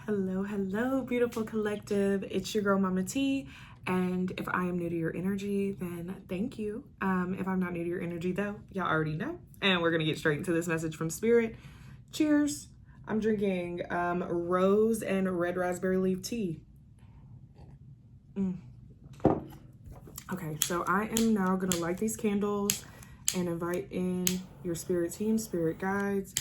Hello, beautiful collective. It's your girl, Mama T. And if I am new to your energy, then thank you. If I'm not new to your energy, though, y'all already know. And we're going to get straight into this message from Spirit. Cheers. I'm drinking rose and red raspberry leaf tea. Okay, so I am now going to light these candles and invite in your spirit team, spirit guides,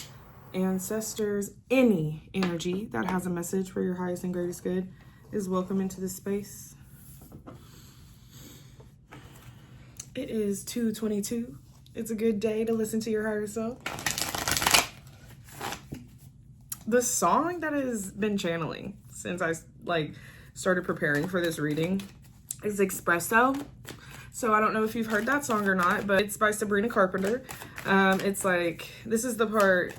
ancestors. Any energy that has a message for your highest and greatest good is welcome into this space. It is 2:22. It's a good day to listen to your higher self. The song that has been channeling since I started preparing for this reading is Espresso. So I don't know if you've heard that song or not, but it's by Sabrina Carpenter. It's like, this is the part,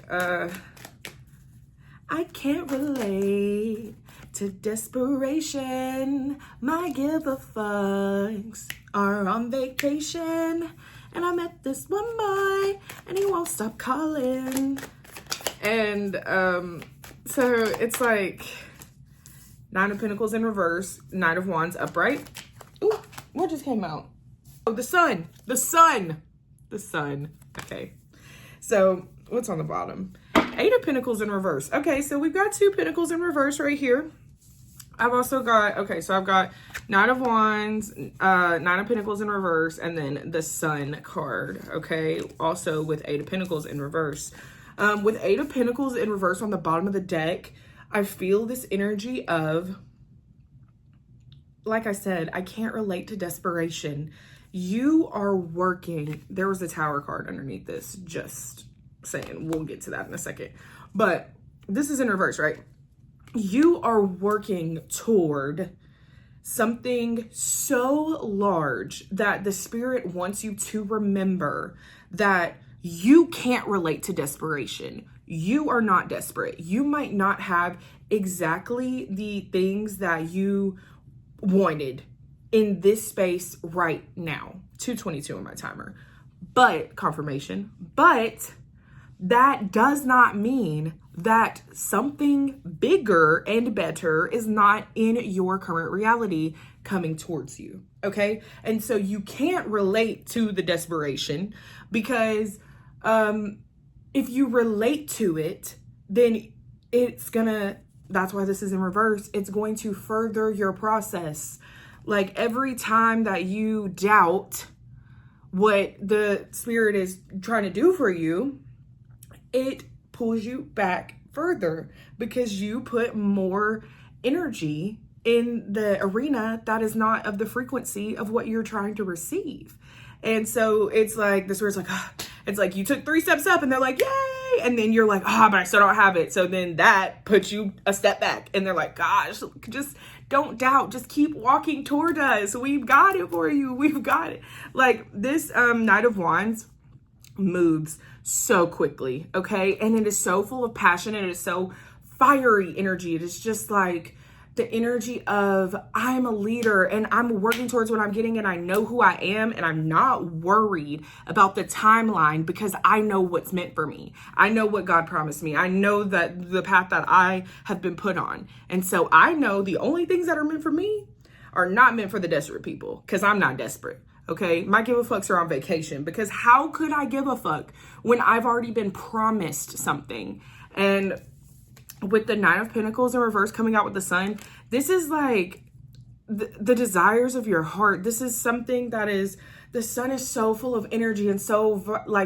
I can't relate to desperation. My give a fucks are on vacation. And I met this one boy and he won't stop calling. And so it's like Nine of Pentacles in reverse, Knight of Wands upright. Ooh, what just came out? Oh, the sun. Okay. So what's on the bottom? Eight of Pentacles in reverse. Okay, so we've got two Pentacles in reverse right here. I've also got, okay, so I've got Knight of Wands, Nine of Pentacles in reverse, and then the Sun card, okay? Also with Eight of Pentacles in reverse. With Eight of Pentacles in reverse on the bottom of the deck, I feel this energy of, like I said, I can't relate to desperation. You are working. There was a Tower card underneath this, just saying. We'll get to that in a second. But this is in reverse, right? You are working toward something so large that the Spirit wants you to remember that you can't relate to desperation. You are not desperate. You might not have exactly the things that you wanted in this space right now. 2:22 on my timer. But confirmation. But that does not mean that something bigger and better is not in your current reality coming towards you. Okay? And so you can't relate to the desperation because if you relate to it, then that's why this is in reverse. It's going to further your process. Like every time that you doubt what the Spirit is trying to do for you, it pulls you back further because you put more energy in the arena that is not of the frequency of what you're trying to receive. And so it's like, the Spirit's like, it's like you took 3 steps up and they're like, yay. And then you're like, but I still don't have it. So then that puts you a step back and they're like, gosh, just don't doubt. Just keep walking toward us. We've got it for you. We've got it. Like this Knight of Wands moves so quickly. Okay. And it is so full of passion and it is so fiery energy. It is just like the energy of I'm a leader and I'm working towards what I'm getting and I know who I am and I'm not worried about the timeline because I know what's meant for me. I know what God promised me. I know that the path that I have been put on. And so I know the only things that are meant for me are not meant for the desperate people because I'm not desperate. Okay, my give a fucks are on vacation because how could I give a fuck when I've already been promised something? And with the Nine of Pentacles in reverse coming out with the Sun, this is like the desires of your heart. This is something that is, the Sun is so full of energy and so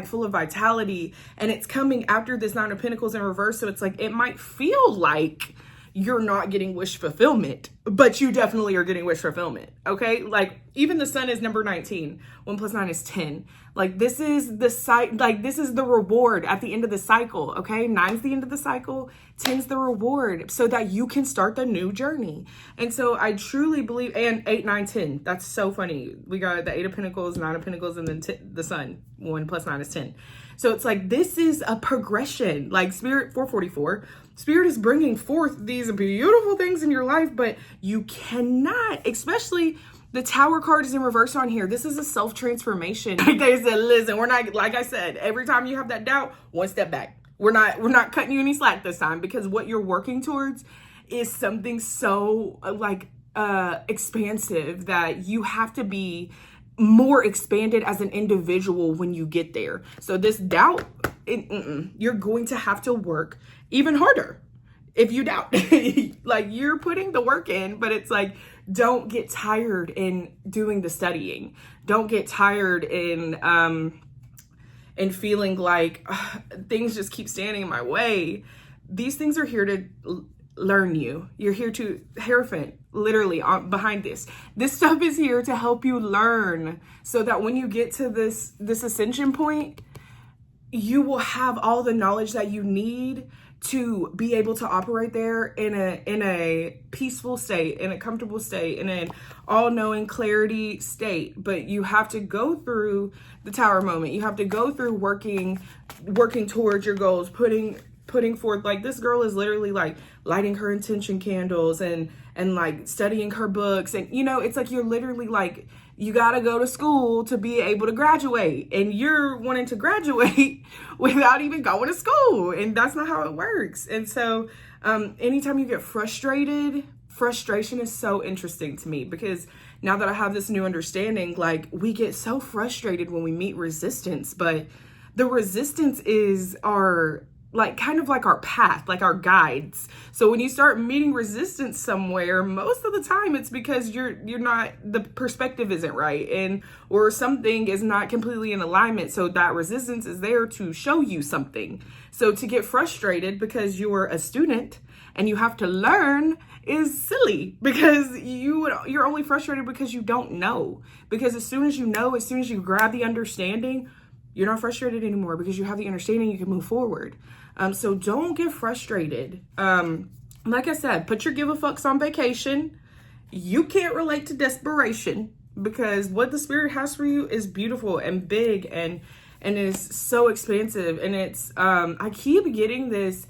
full of vitality, and it's coming after this Nine of Pentacles in reverse. So it's like, it might feel like you're not getting wish fulfillment, but you definitely are getting wish fulfillment. Okay. Like even the Sun is number 19. 1 + 9 is 10. Like this is this is the reward at the end of the cycle. Okay. 9's the end of the cycle. 10's the reward so that you can start the new journey. And so I truly believe, and 8, 9, 10, that's so funny. We got the 8 of Pentacles, 9 of Pentacles, and then the Sun. 1 + 9 is 10. So it's like, this is a progression. Like Spirit 444, Spirit is bringing forth these beautiful things in your life, but you cannot, especially the Tower card is in reverse on here. This is a self-transformation. They said, listen, we're not, like I said, every time you have that doubt, 1 step back. We're not cutting you any slack this time because what you're working towards is something so expansive that you have to be more expanded as an individual when you get there. So this doubt, you're going to have to work even harder if you doubt. Like, you're putting the work in, but it's like, don't get tired in doing the studying. Don't get tired in feeling like things just keep standing in my way. These things are here to learn you. You're here to, Hierophant, literally behind this. This stuff is here to help you learn, so that when you get to this ascension point, you will have all the knowledge that you need to be able to operate there in a peaceful state, in a comfortable state, in an all-knowing clarity state. But you have to go through the tower moment. You have to go through working towards your goals, putting forth, like, this girl is literally like lighting her intention candles and like studying her books. And, you know, it's like, you're literally like, you got to go to school to be able to graduate, and you're wanting to graduate without even going to school. And that's not how it works. And so anytime you get frustrated, frustration is so interesting to me, because now that I have this new understanding, like, we get so frustrated when we meet resistance, but the resistance is our, like, kind of like our path, like our guides. So when you start meeting resistance somewhere, most of the time it's because you're not, the perspective isn't right, or something is not completely in alignment. So that resistance is there to show you something. So to get frustrated because you're a student and you have to learn is silly, because you're only frustrated because you don't know. Because as soon as you know, as soon as you grab the understanding, you're not frustrated anymore, because you have the understanding, you can move forward. So don't get frustrated. Like I said, put your give a fucks on vacation. You can't relate to desperation, because what the spirit has for you is beautiful and big and is so expansive. And it's, I keep getting this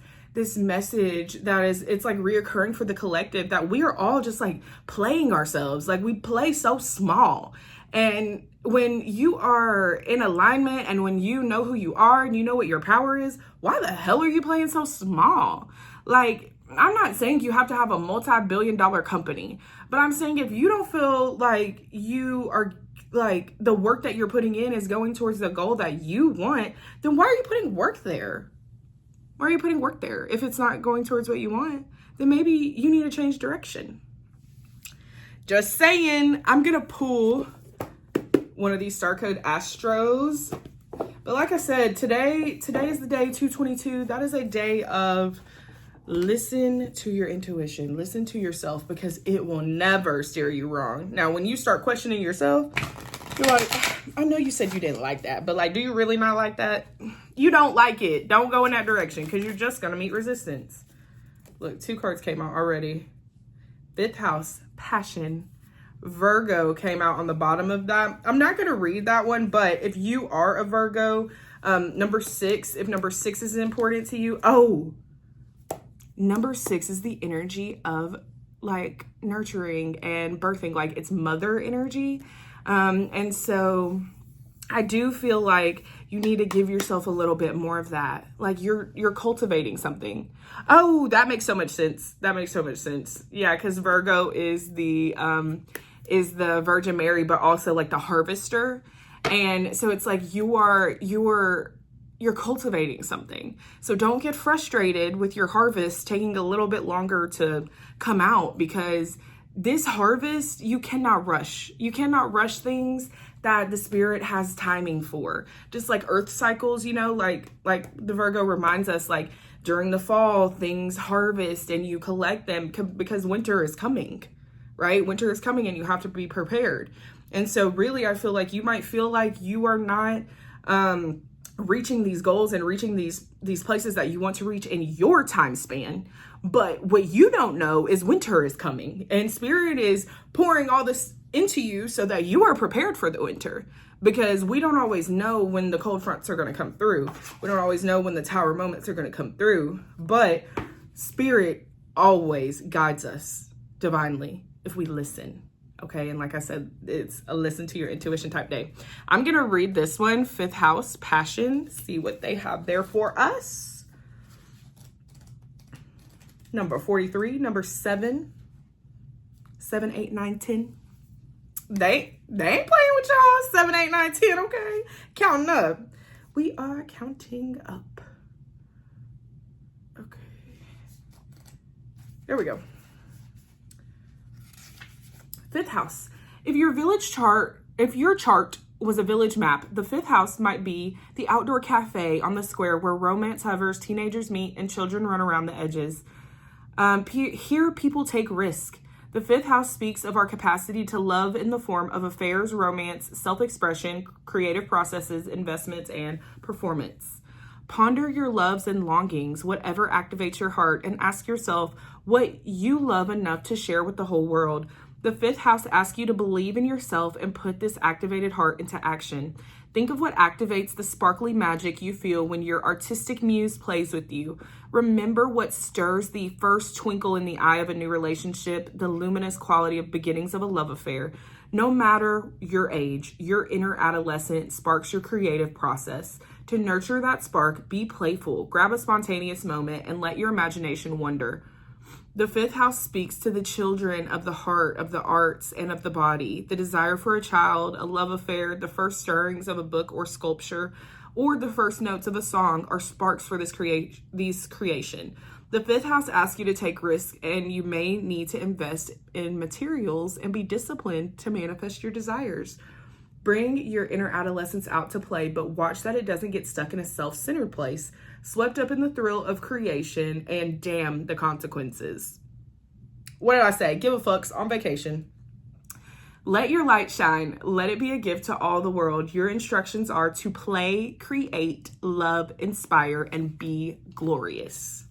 message that it's like reoccurring for the collective, that we are all just like playing ourselves. Like, we play so small. And when you are in alignment, and when you know who you are and you know what your power is, why the hell are you playing so small? Like, I'm not saying you have to have a multi-billion-dollar company, but I'm saying if you don't feel like you are, like, the work that you're putting in is going towards the goal that you want, then why are you putting work there? Why are you putting work there? If it's not going towards what you want, then maybe you need to change direction. Just saying. I'm gonna pull one of these Star Code Astros. But like I said, today is the day 222. That is a day of listen to your intuition, listen to yourself, because it will never steer you wrong. Now, when you start questioning yourself, you're like, I know you said you didn't like that, but like, do you really not like that? You don't like it. Don't go in that direction, because you're just going to meet resistance. Look, 2 cards came out already. 5th house, passion. Virgo came out on the bottom of that. I'm not going to read that one, but if you are a Virgo, number 6, if number 6 is important to you, number 6 is the energy of like nurturing and birthing, like it's mother energy. And so I do feel like you need to give yourself a little bit more of that. Like you're cultivating something. Oh, that makes so much sense. That makes so much sense. Yeah, because Virgo is the Virgin Mary, but also like the harvester. And so it's like you're cultivating something. So don't get frustrated with your harvest taking a little bit longer to come out, because this harvest, you cannot rush. You cannot rush things that the spirit has timing for. Just like earth cycles, you know, like the Virgo reminds us, like during the fall, things harvest and you collect them because winter is coming, right? Winter is coming and you have to be prepared. And so really, I feel like you might feel like you are not reaching these goals and reaching these places that you want to reach in your time span. But what you don't know is winter is coming and spirit is pouring all this into you so that you are prepared for the winter, because we don't always know when the cold fronts are going to come through. We don't always know when the tower moments are going to come through, but spirit always guides us divinely if we listen. Okay. And like I said, it's a listen to your intuition type day. I'm going to read this one, 5th house, passion, see what they have there for us. Number 43, number 7, 7, 8, 9, 10. They ain't playing with y'all. 7, 8, 9, 10, okay? Counting up. We are counting up. Okay. There we go. 5th house. If your chart was a village map, the 5th house might be the outdoor cafe on the square where romance hovers, teenagers meet, and children run around the edges. Here, people take risk. The 5th house speaks of our capacity to love in the form of affairs, romance, self-expression, creative processes, investments, and performance. Ponder your loves and longings, whatever activates your heart, and ask yourself what you love enough to share with the whole world. The 5th house asks you to believe in yourself and put this activated heart into action. Think of what activates the sparkly magic you feel when your artistic muse plays with you. Remember what stirs the first twinkle in the eye of a new relationship, the luminous quality of beginnings of a love affair. No matter your age, your inner adolescent sparks your creative process. To nurture that spark, be playful, grab a spontaneous moment, and let your imagination wander. The 5th house speaks to the children of the heart, of the arts, and of the body. The desire for a child, a love affair, the first stirrings of a book or sculpture, or the first notes of a song are sparks for this creation. The 5th house asks you to take risks, and you may need to invest in materials and be disciplined to manifest your desires. Bring your inner adolescence out to play, but watch that it doesn't get stuck in a self-centered place, swept up in the thrill of creation, and damn the consequences. What did I say? Give a fucks on vacation. Let your light shine. Let it be a gift to all the world. Your instructions are to play, create, love, inspire, and be glorious.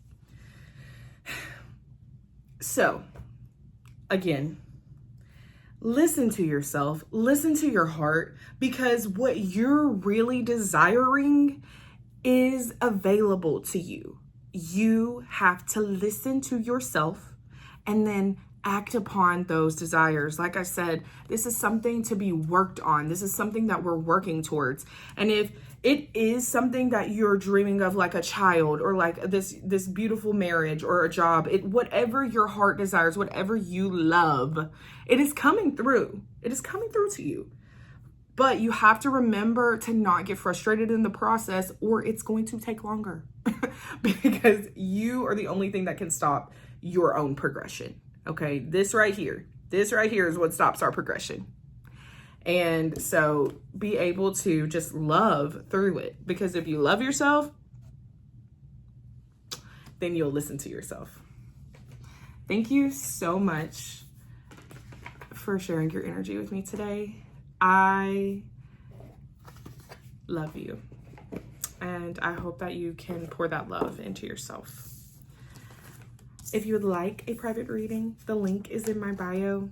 So, again, listen to yourself, listen to your heart, because what you're really desiring is available to you. You have to listen to yourself and then act upon those desires. Like I said, this is something to be worked on. This is something that we're working towards. And if it is something that you're dreaming of, like a child or like this beautiful marriage or a job, whatever your heart desires, whatever you love, it is coming through. It is coming through to you. But you have to remember to not get frustrated in the process, or it's going to take longer because you are the only thing that can stop your own progression. Okay, this right here is what stops our progression. And so be able to just love through it, because if you love yourself, then you'll listen to yourself. Thank you so much for sharing your energy with me today. I love you, and I hope that you can pour that love into yourself. If you would like a private reading, the link is in my bio.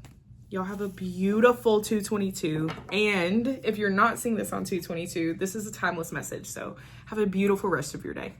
Y'all have a beautiful 2/22. And if you're not seeing this on 2/22, this is a timeless message. So have a beautiful rest of your day.